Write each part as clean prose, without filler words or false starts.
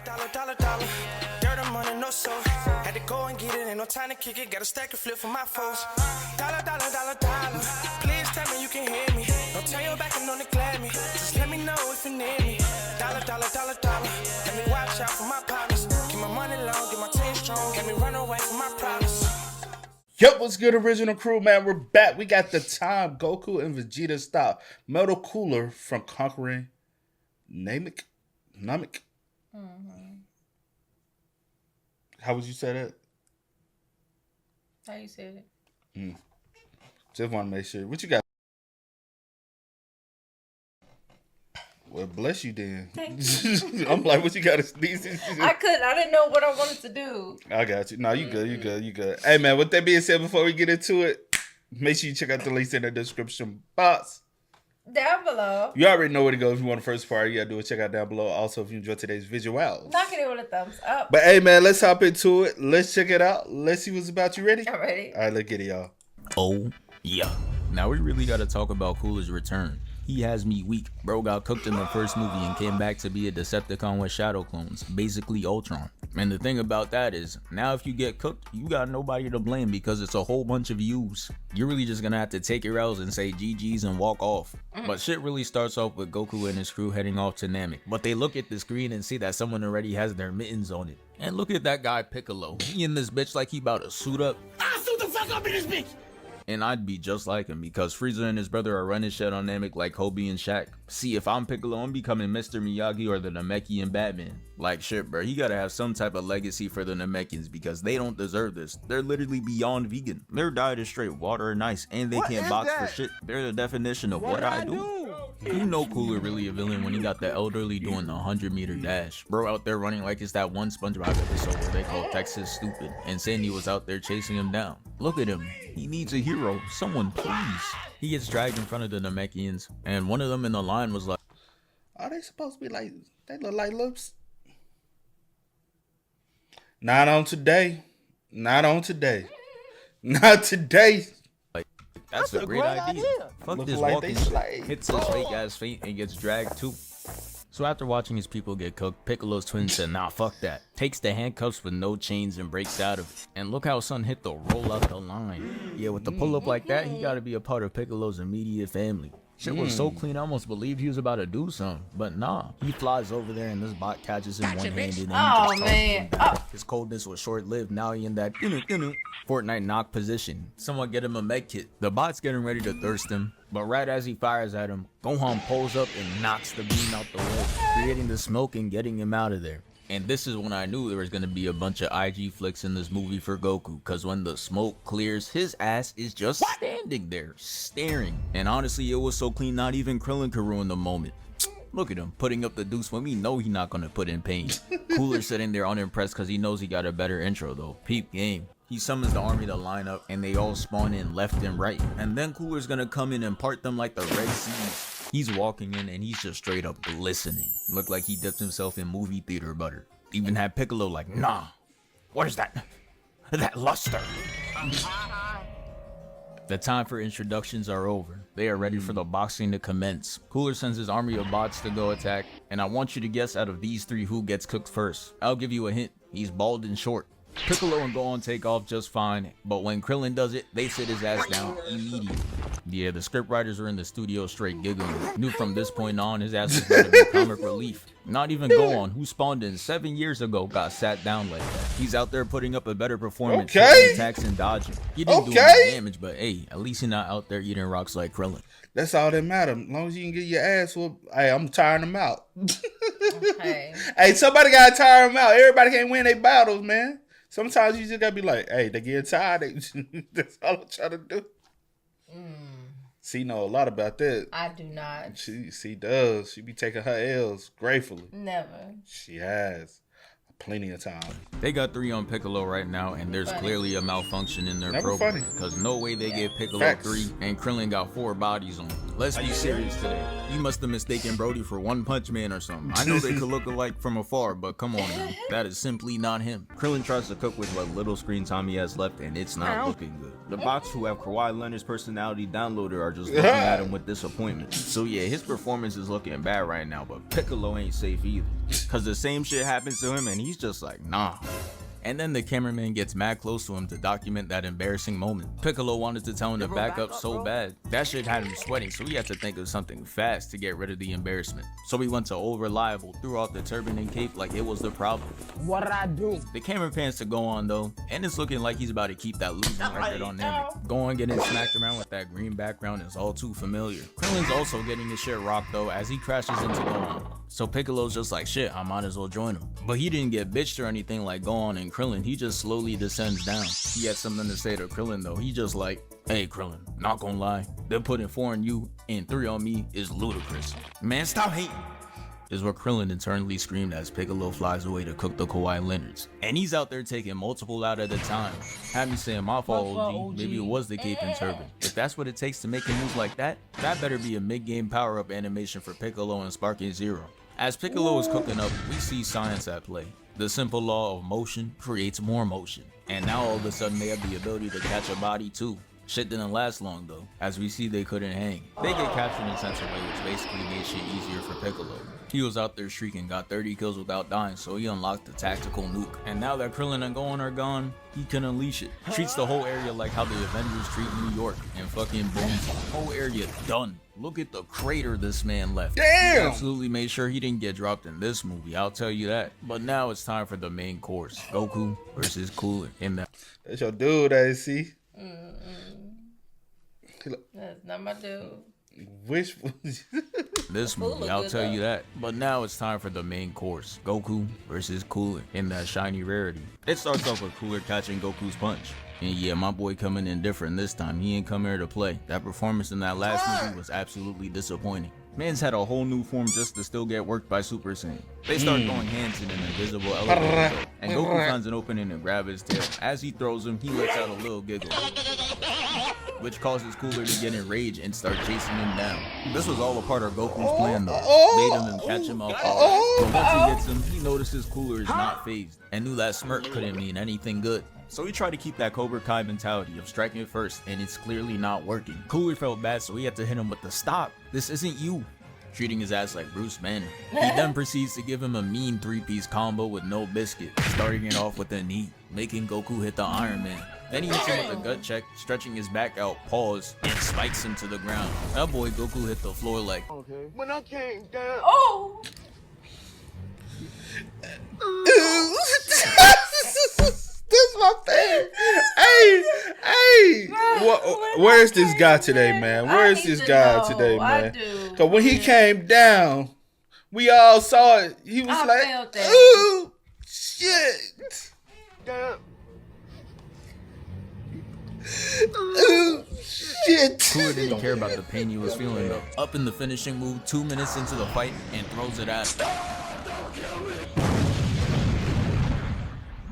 Dollar, dollar, dollar. Dirt on money, no soul. Had to go and get it, ain't no time to kick it. Got a stack of flip for my foes. Dollar, dollar, dollar, dollar. Please tell me you can hear me. Don't turn your back and don't neglect me. Just let me know if you need me. Dollar, dollar, dollar, dollar. Let me watch out for my partners. Keep my money long, get my team strong. Let me run away from my problems. Yep, what's good, original crew, man? We're back. We got the time Goku and Vegeta style metal cooler from conquering Namek. How would you say that? How you said it? Just want to make sure. What you got? Well, bless you then. Thank you. I'm like, what you got to sneeze? I didn't know what I wanted to do. I got you. No, you good, you good, you good. Hey, man, with that being said, before we get into it, make sure you check out the links in the description box. Down below. You already know where to go if you want the first part. You got to do it. Check out down below. Also, if you enjoyed today's visuals. Knocking it with a thumbs up. But, hey, man, let's hop into it. Let's check it out. Let's see what's about. You ready? I'm ready. All right, let's get it, y'all. Oh, yeah. Now we really got to talk about Cooler's return. He has me weak. Bro got cooked in the first movie and came back to be a Decepticon with shadow clones, basically Ultron. And the thing about that is, now if you get cooked, you got nobody to blame because it's a whole bunch of yous. You're really just gonna have to take your L's and say GG's and walk off. But shit really starts off with Goku and his crew heading off to Namek. But they look at the screen and see that someone already has their mittens on it. And look at that guy Piccolo. He in this bitch like he about to suit up. I'll suit the fuck up in this bitch! And I'd be just like him because Frieza and his brother are running shit on Namek like Kobe and Shaq. See, if I'm Piccolo, I'm becoming Mr. Miyagi or the Namekian Batman. Like shit, bro, he gotta have some type of legacy for the Namekians because they don't deserve this. They're literally beyond vegan. Their diet is straight water and ice, and they can't box for shit. They're the definition of what I do. You know Cooler really a villain when he got the elderly doing the 100-meter dash. Bro out there running like it's that one SpongeBob episode where they call Texas stupid, and Sandy was out there chasing him down. Look at him. He needs a hero. Someone please. He gets dragged in front of the Namekians, and one of them in the line was like, Are they supposed to be like, they look like lips? Not on today. Not on today. Not today. that's a great idea. Fuck Look this like walking they shit. slay. Hits his fake ass feet and gets dragged too. So after watching his people get cooked, Piccolo's twin said, nah, fuck that. Takes the handcuffs with no chains and breaks out of it. And look how Son hit the roll up the line. Yeah, with the pull up like that, he gotta be a part of Piccolo's immediate family. Shit was so clean, I almost believed he was about to do something. But nah, he flies over there and this bot catches him one-handed. Oh, man. His coldness was short-lived. Now he in that Fortnite knock position. Someone get him a med kit. The bot's getting ready to thirst him. But right as he fires at him, Gohan pulls up and knocks the beam out the way, creating the smoke and getting him out of there. And this is when I knew there was going to be a bunch of IG flicks in this movie for Goku, cause when the smoke clears, his ass is just standing there, staring. And honestly, it was so clean, not even Krillin could ruin the moment. Look at him, putting up the deuce when we know he's not going to put in pain. Cooler sitting there unimpressed cause he knows he got a better intro though. Peep game. He summons the army to line up and they all spawn in left and right. And then Cooler's gonna come in and part them like the Red Seas. He's walking in and he's just straight up glistening. Looked like he dipped himself in movie theater butter. Even had Piccolo like, nah, what is that? That luster. The time for introductions are over. They are ready for the boxing to commence. Cooler sends his army of bots to go attack. And I want you to guess out of these three who gets cooked first. I'll give you a hint. He's bald and short. Piccolo and Gohan take off just fine, but when Krillin does it, they sit his ass down immediately. Yeah, the scriptwriters are in the studio straight giggling. Knew from this point on, his ass was going to be comic relief. Not even Gohan, who spawned in 7 years ago, got sat down like that. He's out there putting up a better performance, taking attacks and dodging. He didn't do any damage, but hey, at least he's not out there eating rocks like Krillin. That's all that matters. As long as you can get your ass whooped, hey, I'm tiring them out. Okay. Hey, somebody got to tire them out. Everybody can't win their battles, man. Sometimes you just got to be like, hey, they get tired. That's all I'm trying to do. Cee know a lot about that. I do not. She does. She be taking her L's gratefully. Never. She has. Plenty of time. They got 3 on Piccolo right now, and there's clearly a malfunction in their program. Because no way they gave Piccolo 3, and Krillin got 4 bodies on him. Let's be serious today. You must have mistaken Brody for One Punch Man or something. I know they could look alike from afar, but come on now. That is simply not him. Krillin tries to cook with what little screen time he has left, and it's not looking good. The bots who have Kawhi Leonard's personality downloaded are just looking at him with disappointment. So yeah, his performance is looking bad right now, but Piccolo ain't safe either. Cause the same shit happens to him and he's just like, nah. And then the cameraman gets mad close to him to document that embarrassing moment. Piccolo wanted to tell him to back up so bad. That shit had him sweating, so he had to think of something fast to get rid of the embarrassment. So he went to old reliable, threw off the turban and cape like it was the problem. What did I do? The camera pans to go on though, and it's looking like he's about to keep that losing record on Namek. Going getting smacked around with that green background is all too familiar. Krillin's also getting his shit rocked though as he crashes into Gohan. So Piccolo's just like, shit, I might as well join him. But he didn't get bitched or anything like Gohan and Krillin, he just slowly descends down. He had something to say to Krillin though, he just like, hey Krillin, not gonna lie, them putting 4 on you and 3 on me is ludicrous. Man, stop hating. Is what Krillin internally screamed as Piccolo flies away to cook the Kawhi Leonards. And he's out there taking multiple out at a time. Had me saying my fault, OG. Maybe it was the cape and turban. If that's what it takes to make a move like that, that better be a mid-game power-up animation for Piccolo and Sparking Zero. As Piccolo is cooking up, we see science at play. The simple law of motion creates more motion. And now all of a sudden they have the ability to catch a body too. Shit didn't last long though, as we see they couldn't hang. They get captured in Sensor Way, which basically made shit easier for Piccolo. He was out there shrieking, got 30 kills without dying, so he unlocked the tactical nuke. And now that Krillin and Gohan are gone, he can unleash it. Treats the whole area like how the Avengers treat New York, and fucking boom, whole area done. Look at the crater this man left. Damn! He absolutely made sure he didn't get dropped in this movie, I'll tell you that. But now it's time for the main course. Goku versus Cooler in that. That's your dude, AC. That's not my dude. Which This movie, I'll tell you that. But now it's time for the main course. Goku versus Cooler in that shiny rarity. It starts off with Cooler catching Goku's punch. And yeah, my boy coming in different this time. He ain't come here to play. That performance in that last movie was absolutely disappointing. Man's had a whole new form just to still get worked by Super Saiyan. They start going hands in an invisible elevator, and Goku finds an opening to grab his tail. As he throws him, he lets out a little giggle, which causes Cooler to get enraged and start chasing him down. This was all a part of Goku's plan though. Made him and catch him off guard. But once he gets him, he notices Cooler is not phased, and knew that smirk couldn't mean anything good. So he tried to keep that Cobra Kai mentality of striking it first, and it's clearly not working. Cooler felt bad, so he had to hit him with the stop. This isn't you. Treating his ass like Bruce Banner. He then proceeds to give him a mean 3-piece combo with no biscuit, starting it off with a knee, making Goku hit the Iron Man. Then he hits him with a gut check, stretching his back out, pause, and spikes him to the ground. That boy Goku hit the floor like, Okay. When I came down. Oh! This my favorite. Hey, where's this guy today, man? Where's this guy today, man? Cause when he came down, we all saw it. He was like, "Ooh, shit." Down. Ooh, shit. Cooler didn't care about the pain he was feeling though. Up in the finishing move, 2 minutes into the fight, and throws it at him.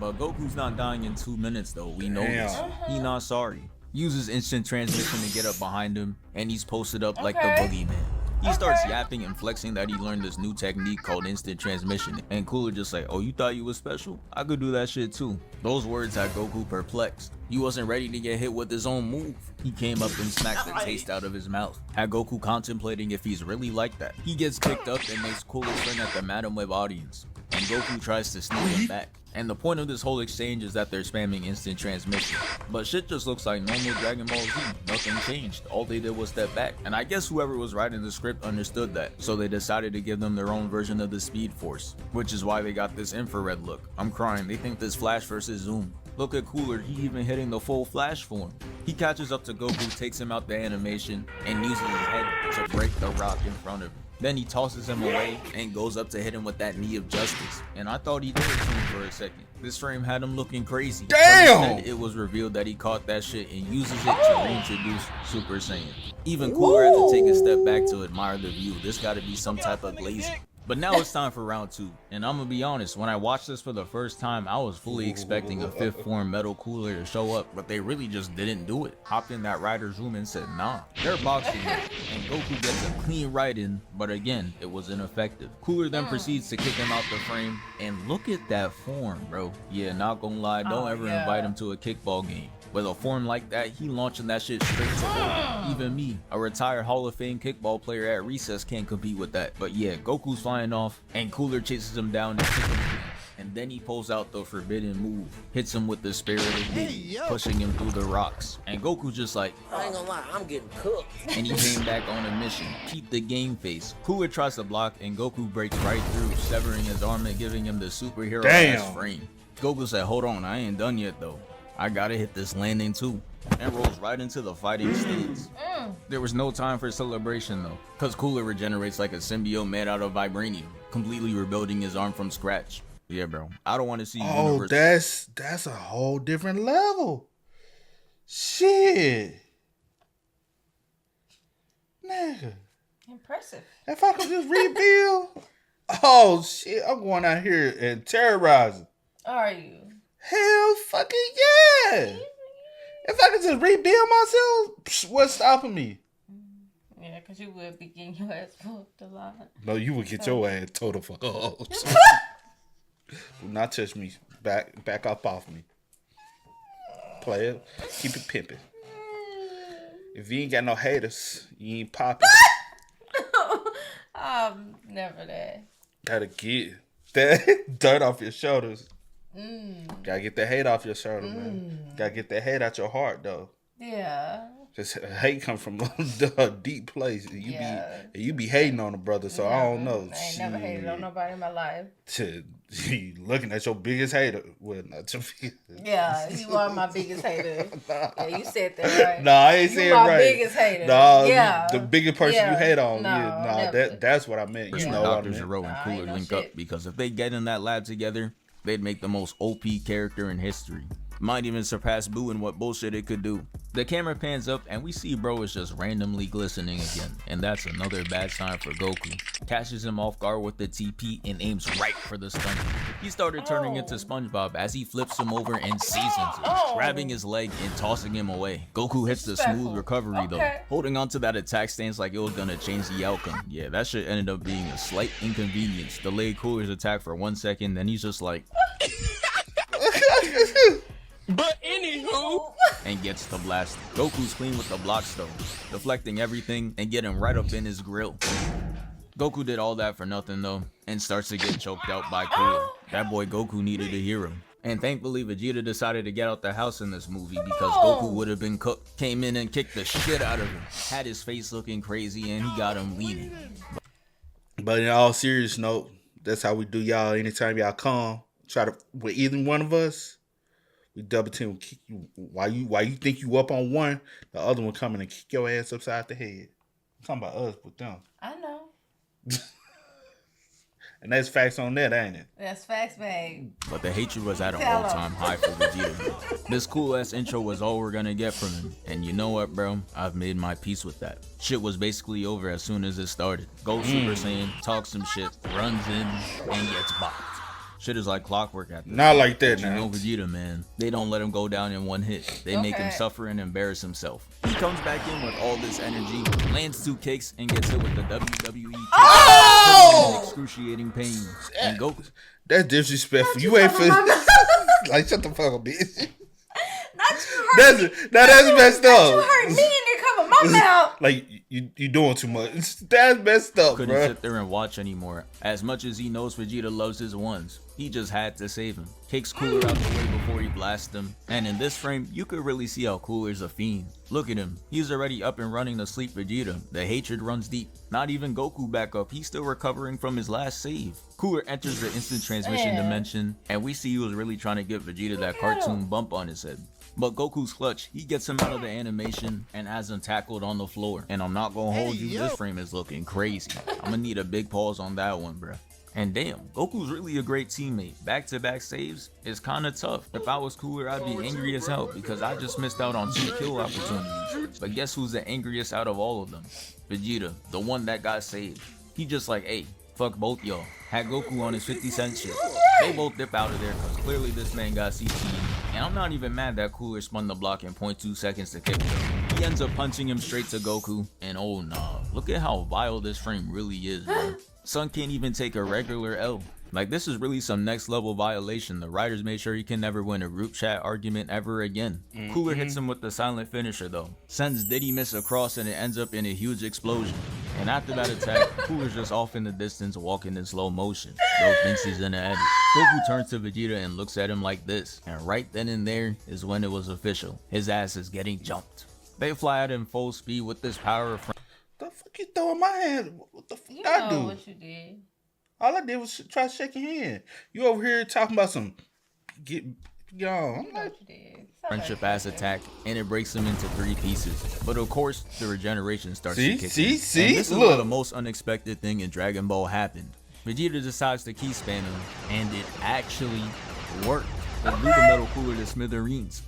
But Goku's not dying in 2 minutes though, we know this. He not sorry. Uses instant transmission to get up behind him, and he's posted up like the boogeyman. He starts yapping and flexing that he learned this new technique called instant transmission, and Cooler just like, oh, you thought you was special? I could do that shit too. Those words had Goku perplexed. He wasn't ready to get hit with his own move. He came up and smacked the taste out of his mouth. Had Goku contemplating if he's really like that. He gets kicked up and makes Cooler turn at the Madam Web audience, and Goku tries to sneak him back. And the point of this whole exchange is that they're spamming instant transmission. But shit just looks like normal Dragon Ball Z. Nothing changed. All they did was step back. And I guess whoever was writing the script understood that. So they decided to give them their own version of the Speed Force. Which is why they got this infrared look. I'm crying. They think this Flash versus Zoom. Look at Cooler, he even hitting the full Flash form. He catches up to Goku, takes him out the animation, and uses his head to break the rock in front of him. Then he tosses him away and goes up to hit him with that knee of justice. And I thought he did it to him for a second. This frame had him looking crazy. Damn! But instead, it was revealed that he caught that shit and uses it to reintroduce Super Saiyan. Even Cooler had to take a step back to admire the view. This gotta be some type of glazing. But now it's time for round 2, and I'm gonna be honest, when I watched this for the first time, I was fully expecting a 5th form Metal Cooler to show up, but they really just didn't do it. Hopped in that rider's room and said, nah, they're boxing now, and Goku gets a clean right in, but again, it was ineffective. Cooler then proceeds to kick him out the frame, and look at that form, bro. Yeah, not gonna lie, don't ever invite him to a kickball game. With a form like that, he launching that shit straight to him. Even me, a retired Hall of Fame kickball player at recess, can't compete with that. But yeah, Goku's flying flying off, and Cooler chases him down and kicks him again. And then he pulls out the forbidden move, hits him with the spirit of Diddy, pushing him through the rocks. And Goku's just like, I ain't gonna lie, I'm getting cooked. and he came back on a mission, keep the game face. Cooler tries to block, and Goku breaks right through, severing his arm and giving him the superhero-ass frame. Goku said, hold on, I ain't done yet though. I gotta hit this landing too. And rolls right into the fighting stance. There was no time for celebration though, cause Cooler regenerates like a symbiote made out of vibranium, completely rebuilding his arm from scratch. Yeah, bro. I don't want to see you. Oh, that's a whole different level. Shit. Nigga. Impressive. If I could just rebuild. Oh, shit. I'm going out here and terrorizing. Are you? Hell fucking yeah. If I could just rebuild myself, what's stopping me? Yeah, because you would be getting your ass fucked a lot. No, you would get your ass total fuck. Do not touch me. Back up off me. Play it. Keep it pimping. If you ain't got no haters, you ain't popping. Never that. Gotta get that dirt off your shoulders. Gotta get that hate off your shoulder, man. Gotta get that hate out your heart, though. Yeah. Just hate come from a deep place. You be hating on a brother, so I don't know. I ain't never hated on nobody in my life. You looking at your biggest hater. Well, not your biggest. Yeah, you are my biggest hater. Yeah, you said that right. No, I ain't saying right. My biggest hater. No, yeah. the biggest person you hate on. No, that's what I meant. You know what I Dr. meant. Gero and Cooler link up because if they get in that lab together, they'd make the most OP character in history. Might even surpass Boo in what bullshit it could do. The camera pans up and we see bro is just randomly glistening again, and that's another bad sign for Goku. Catches him off guard with the TP and aims right for the stomach. He started turning into SpongeBob as he flips him over and seasons him, grabbing his leg and tossing him away. Goku hits the smooth recovery though, holding on to that attack stance like it was gonna change the outcome. Yeah, that shit ended up being a slight inconvenience. Delayed Cooler's attack for 1 second, then he's just like But anywho, and gets the blast. Goku's clean with the blocks though, deflecting everything and getting right up in his grill. Goku did all that for nothing though, and starts to get choked out by Cooler. That boy Goku needed a hero. And thankfully Vegeta decided to get out the house in this movie because Goku would have been cooked. Came in and kicked the shit out of him. Had his face looking crazy and he got him leaning. But in all serious note, that's how we do y'all. Anytime y'all come, try to with either one of us, we double team. Kick you. Why you think you up on one, the other one coming and kick your ass upside the head. I'm talking about us with them. I know. And that's facts on that, ain't it? That's facts, babe. But the hatred was at an all-time high for Vegeta. This cool-ass intro was all we're gonna get from him. And you know what, bro? I've made my peace with that. Shit was basically over as soon as it started. Goes Super Saiyan, talks some shit, runs in, and gets bopped. Shit is like clockwork at this. Not like that, You now. know Vegeta, man. They don't let him go down in one hit. They make him suffer and embarrass himself. He comes back in with all this energy, lands 2 kicks, and gets hit with the WWE. Oh! Excruciating pain. And Goku. That's disrespectful. You ain't for like shut the fuck up, bitch. Not you hurt That's messed up. You hurt me and they cover my mouth. Like you doing too much. That's messed up, Couldn't bro. sit there and watch anymore. As much as he knows Vegeta loves his ones, he just had to save him. Kicks Cooler out the way before he blasts him. And in this frame, you could really see how Cooler's a fiend. Look at him. He's already up and running to sleep Vegeta. The hatred runs deep. Not even Goku back up. He's still recovering from his last save. Cooler enters the instant transmission dimension, and we see he was really trying to get Vegeta that cartoon bump on his head. But Goku's clutch, he gets him out of the animation and has him tackled on the floor. And I'm not gonna hold you, this frame is looking crazy. I'm gonna need a big pause on that one, bruh. And damn, Goku's really a great teammate. Back-to-back saves is kinda tough. If I was Cooler, I'd be angry as hell because I just missed out on 2 kill opportunities. But guess who's the angriest out of all of them? Vegeta, the one that got saved. He just like, hey, fuck both y'all. Had Goku on his 50-cent shit. They both dip out of there because clearly this man got CC'd. And I'm not even mad that Cooler spun the block in 0.2 seconds to kick him. He ends up punching him straight to Goku. And oh nah, look at how vile this frame really is, bro. Son can't even take a regular L. Like, this is really some next level violation. The writers made sure he can never win a group chat argument ever again. Cooler hits him with the silent finisher though. Sends Diddy miss across and it ends up in a huge explosion. And after that attack, Cooler's just off in the distance walking in slow motion. Bro thinks he's in the edit. Goku turns to Vegeta and looks at him like this. And right then and there is when it was official. His ass is getting jumped. They fly at him full speed with this power of... The fuck you throwing my hand? What the fuck You I do? know what you did. All I did was try to shake your hand. You over here talking about some yo. I'm like, What you did. friendship ass attack, and it breaks him into 3 pieces. But of course, the regeneration starts to kick in. See? And this is Look. where the most unexpected thing in Dragon Ball happened. Vegeta decides to key spam him, and it actually worked. It blew the metal cooler to smithereens.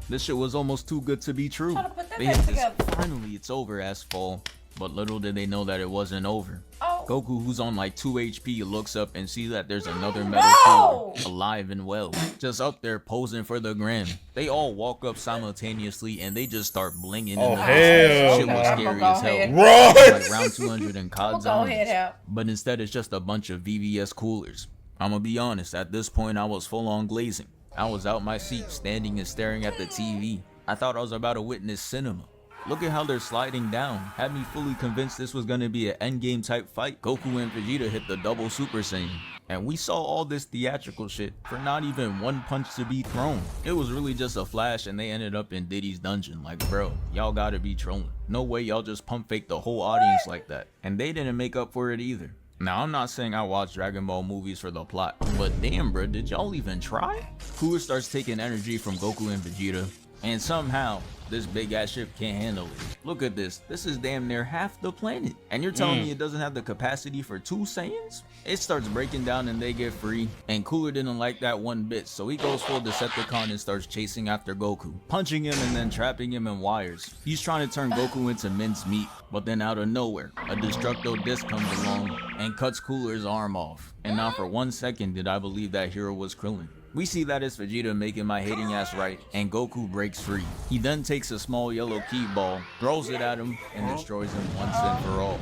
This shit was almost too good to be true. Try to put that They back hit this together. finally it's over ass fall, but little did they know that it wasn't over. Oh. Goku, who's on like 2 HP, looks up and sees that there's another metal No! cooler, alive and well, just up there posing for the gram. They all walk up simultaneously and they just start blinging. Oh, in the hell Shit was no. scary I'ma go as hell. ahead. Right. Like round 200 in COD Go ahead zombies. out. But instead it's just a bunch of VVS coolers. I'ma be honest, at this point I was full on glazing. I was out my seat, standing and staring at the TV. I thought I was about to witness cinema. Look at how they're sliding down. Had me fully convinced this was gonna be an endgame type fight. Goku and Vegeta hit the double Super Saiyan. And we saw all this theatrical shit for not even one punch to be thrown. It was really just a flash and they ended up in Diddy's dungeon. Like, bro, y'all gotta be trolling. No way y'all just pump fake the whole audience like that. And they didn't make up for it either. Now, I'm not saying I watch Dragon Ball movies for the plot, but damn, bro, did y'all even try? Cooler starts taking energy from Goku and Vegeta, and somehow, this big ass ship can't handle it. Look at this. This is damn near half the planet. And you're telling me it doesn't have the capacity for 2 Saiyans? It starts breaking down and they get free. And Cooler didn't like that one bit, so he goes full Decepticon and starts chasing after Goku, punching him and then trapping him in wires. He's trying to turn Goku into mincemeat, but then out of nowhere, a Destructo Disc comes along and cuts Cooler's arm off. And not for 1 second did I believe that hero was Krillin. We see that it's Vegeta making my hating ass right, and Goku breaks free. He then takes a small yellow key ball, throws it at him, and destroys him once and for all.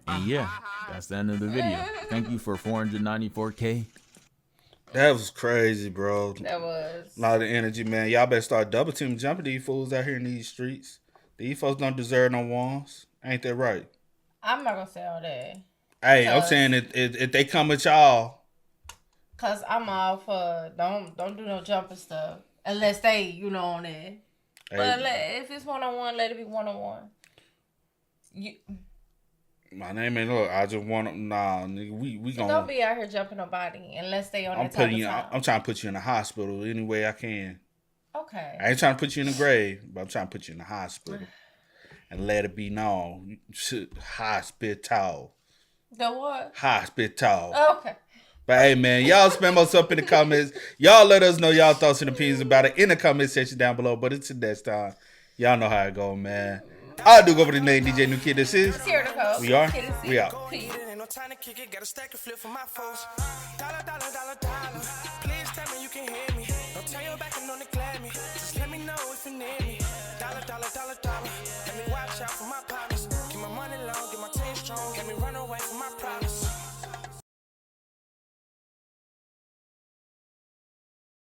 And yeah, that's the end of the video. Thank you for 494K. That was crazy, bro. That was. A lot of energy, man. Y'all better start double team jumping these fools out here in these streets. These folks don't deserve no ones. Ain't that right? I'm not gonna say all that. Hey, I'm saying if they come at y'all. Cause I'm all for don't do no jumping stuff unless they on it. But if it's 1-on-1, let it be 1-on-1. My name ain't look. I just want nigga. We gonna Don't be out here jumping nobody unless they on I'm that type putting of you. time. I'm trying to put you in the hospital any way I can. Okay. I ain't trying to put you in the grave, but I'm trying to put you in the hospital and let it be known. Hospital. The what? Hospital. Okay. But hey, man, y'all spam us up in the comments. Y'all let us know y'all thoughts and opinions about it in the comment section down below. But until next time, y'all know how it go, man. I do go over the name DJ New Kid. This is. Here to go. We are. Kid and We out. Peace. Ain't no time to kick it, got a stack and flip for my foes. Dollar, dollar, dollar, dollar.